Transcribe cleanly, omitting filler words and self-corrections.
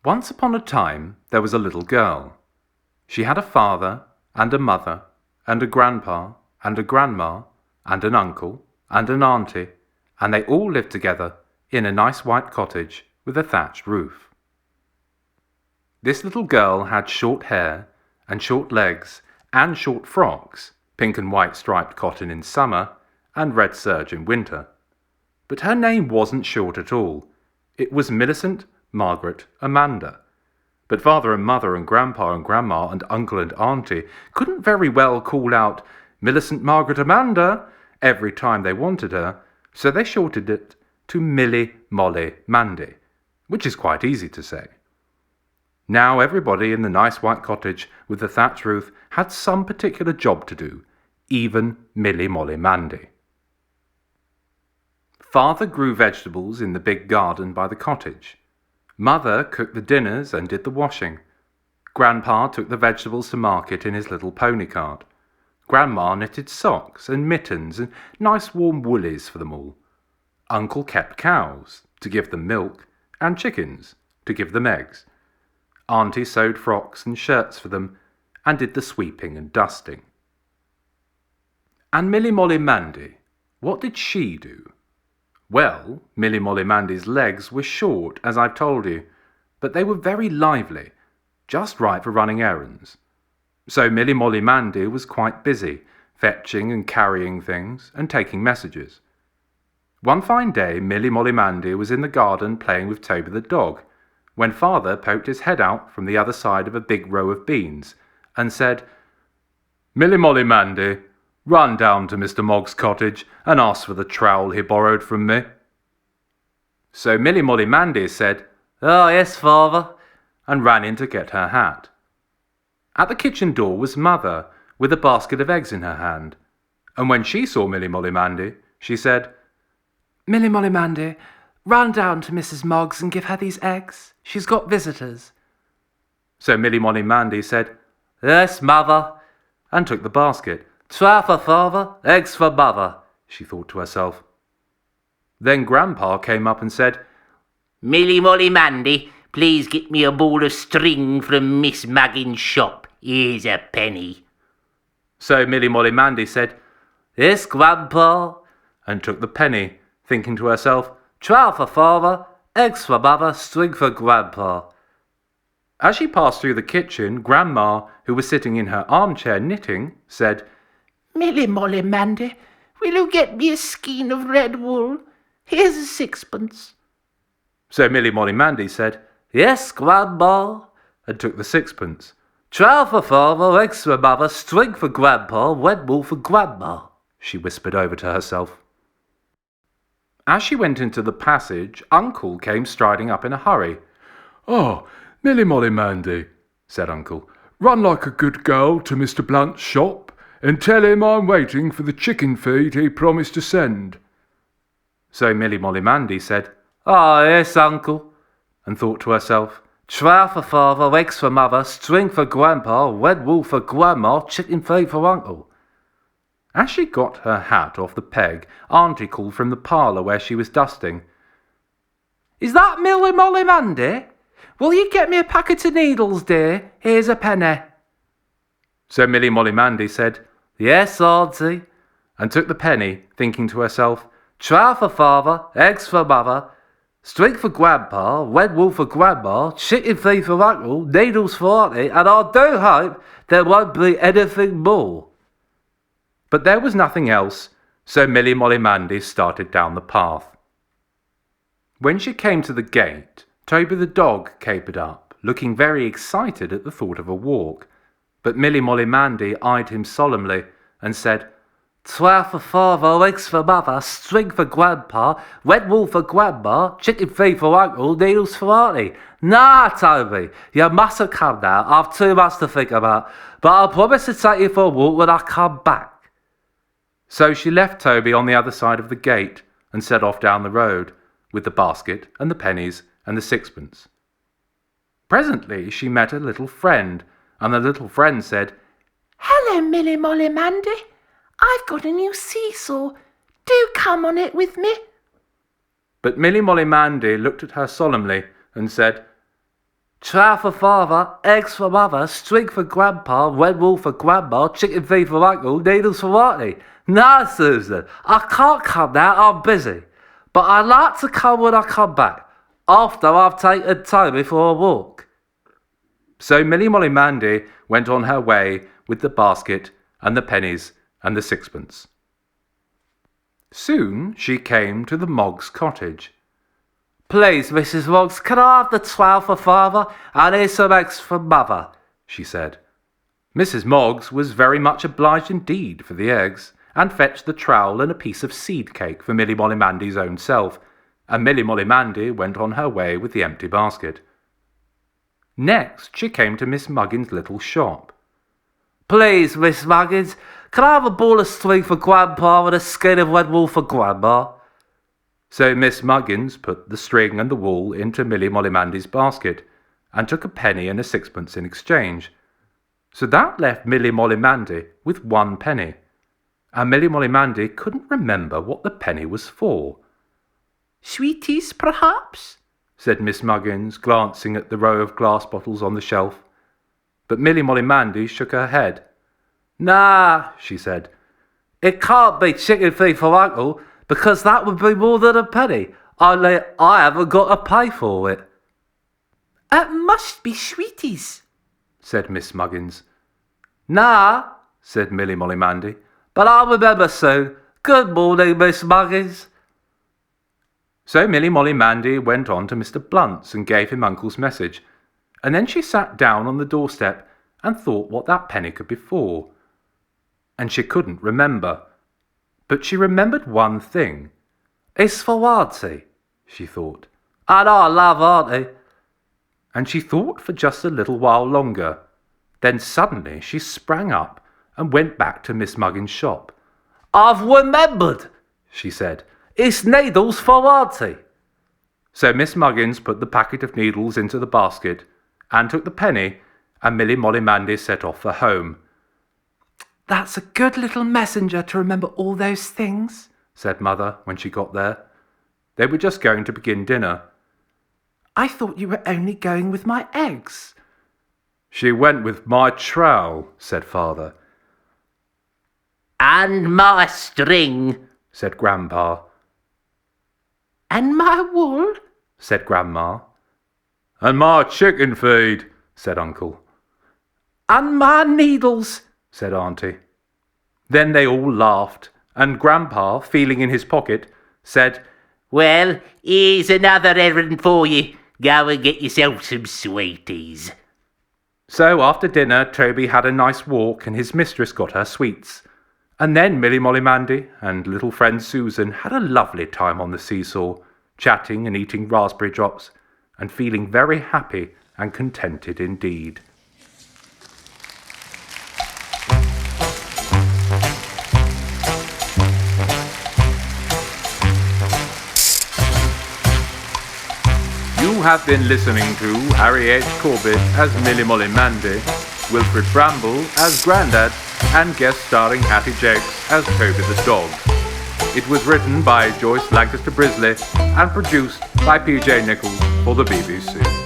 Once upon a time there was a little girl. She had a father and a mother and a grandpa and a grandma and an uncle and an auntie, and they all lived together in a nice white cottage with a thatched roof. This little girl had short hair and short legs and short frocks, pink and white striped cotton in summer and red serge in winter. But her name wasn't short at all. It was Millicent Margaret Amanda. But father and mother and grandpa and grandma and uncle and auntie couldn't very well call out Millicent Margaret Amanda every time they wanted her, so they shortened it to Millie Molly Mandy, which is quite easy to say. Now everybody in the nice white cottage with the thatched roof had some particular job to do, even Millie Molly Mandy. Father grew vegetables in the big garden by the cottage. Mother cooked the dinners and did the washing. Grandpa took the vegetables to market in his little pony cart. Grandma knitted socks and mittens and nice warm woolies for them all. Uncle kept cows to give them milk and chickens to give them eggs. Auntie sewed frocks and shirts for them and did the sweeping and dusting. And Millie Molly Mandy, what did she do? Well, Millie Molly Mandy's legs were short, as I've told you, but they were very lively, just right for running errands. So Millie Molly Mandy was quite busy, fetching and carrying things and taking messages. One fine day, Millie Molly Mandy was in the garden playing with Toby the dog, when father poked his head out from the other side of a big row of beans and said, "Millie Molly Mandy, run down to Mr. Mogg's cottage and ask for the trowel he borrowed from me." So Millie Molly Mandy said, "Oh, yes, father," and ran in to get her hat. At the kitchen door was Mother, with a basket of eggs in her hand, and when she saw Millie Molly Mandy, she said, "Millie Molly Mandy, run down to Mrs. Mogg's and give her these eggs. She's got visitors." So Millie Molly Mandy said, "Yes, Mother," and took the basket. "Trow for father, eggs for mother," she thought to herself. Then Grandpa came up and said, "Millie Molly Mandy, please get me a ball of string from Miss Muggin's shop. Here's a penny." So Millie Molly Mandy said, "Yes, Grandpa," and took the penny, thinking to herself, "Trow for father, eggs for mother, string for Grandpa." As she passed through the kitchen, Grandma, who was sitting in her armchair knitting, said, "Millie Molly Mandy, will you get me a skein of red wool? Here's a sixpence." So Millie Molly Mandy said, "Yes, Grandma," and took the sixpence. "Trow for father, eggs for mother, string for Grandpa, red wool for Grandma," she whispered over to herself. As she went into the passage, Uncle came striding up in a hurry. "Oh, Millie Molly Mandy," said Uncle, "run like a good girl to Mr. Blunt's shop and tell him I'm waiting for the chicken feed he promised to send." So Millie Molly Mandy said, "Ah, yes, Uncle," and thought to herself, "Trow for father, eggs for mother, string for Grandpa, red wool for Grandma, chicken feed for Uncle." As she got her hat off the peg, Auntie called from the parlour where she was dusting, "Is that Millie Molly Mandy? Will you get me a packet of needles, dear? Here's a penny." So Millie Molly Mandy said, "Yes, Auntie," and took the penny, thinking to herself, "Trow for father, eggs for mother, string for Grandpa, red wool for Grandma, chicken feed for Uncle, needles for Auntie, and I do hope there won't be anything more." But there was nothing else, so Millie Molly Mandy started down the path. When she came to the gate, Toby the dog capered up, looking very excited at the thought of a walk. But Millie Molly Mandy eyed him solemnly and said, "Trow for father, eggs for mother, string for Grandpa, red wool for Grandma, chicken feed for Uncle, needles for Auntie." "Nah, Toby, you mustn't come now. I've too much to think about, but I'll promise to take you for a walk when I come back." So she left Toby on the other side of the gate and set off down the road, with the basket and the pennies and the sixpence. Presently she met a little friend, and the little friend said, "Hello, Millie Molly Mandy. I've got a new seesaw. Do come on it with me." But Millie Molly Mandy looked at her solemnly and said, Trout for father, eggs for mother, string for grandpa, red wool for grandma, chicken feed for uncle, needles for auntie. No, Susan, I can't come now, I'm busy. But I'd like to come when I come back, after I've taken Toby for a walk. So Milly Molly Mandy went on her way with the basket and the pennies and the sixpence. Soon she came to the Moggs' cottage. Please, Mrs. Moggs, can I have the 12 for father and here's some eggs for mother, she said. Mrs. Moggs was very much obliged indeed for the eggs, and fetched the trowel and a piece of seed cake for Milly Molly Mandy's own self, and Milly Molly Mandy went on her way with the empty basket. Next she came to Miss Muggins's little shop. Please, Miss Muggins, can I have a ball of string for grandpa and a skein of red wool for grandma? So Miss Muggins put the string and the wool into Milly Molly Mandy's basket, and took a penny and a sixpence in exchange. So that left Milly Molly Mandy with 1 penny, and Milly Molly Mandy couldn't remember what the penny was for. Sweeties, perhaps? Said Miss Muggins, glancing at the row of glass bottles on the shelf. But Milly Molly Mandy shook her head. Nah, she said. It can't be chicken feed for uncle, because that would be more than a penny, only I haven't got to pay for it. It must be sweeties, said Miss Muggins. Nah, said Milly Molly Mandy, but I'll remember soon. Good morning, Miss Muggins. So Milly Molly Mandy went on to Mr. Blunt's and gave him Uncle's message, and then she sat down on the doorstep and thought what that penny could be for. And she couldn't remember. But she remembered one thing. It's for Auntie, she thought. And I love Auntie. And she thought for just a little while longer. Then suddenly she sprang up and went back to Miss Muggins's shop. I've remembered, she said. It's needles for Auntie. So Miss Muggins put the packet of needles into the basket and took the penny, and Milly Molly Mandy set off for home. That's a good little messenger to remember all those things, said Mother when she got there. They were just going to begin dinner. I thought you were only going with my eggs. She went with my trowel, said Father. And my string, said Grandpa. And my wool, said Grandma. And my chicken feed, said Uncle. And my needles, said Auntie. Then they all laughed, and Grandpa, feeling in his pocket, said, Well, here's another errand for you. Go and get yourself some sweeties. So after dinner, Toby had a nice walk, and his mistress got her sweets. And then Milly Molly Mandy and little friend Susan had a lovely time on the seesaw, chatting and eating raspberry drops, and feeling very happy and contented indeed. You have been listening to Harry H. Corbett as Milly Molly Mandy, Wilfred Bramble as Grandad, and guest starring Hattie Jakes as Toby the dog. It was written by Joyce Lancaster Brisley and produced by PJ Nichols for the BBC.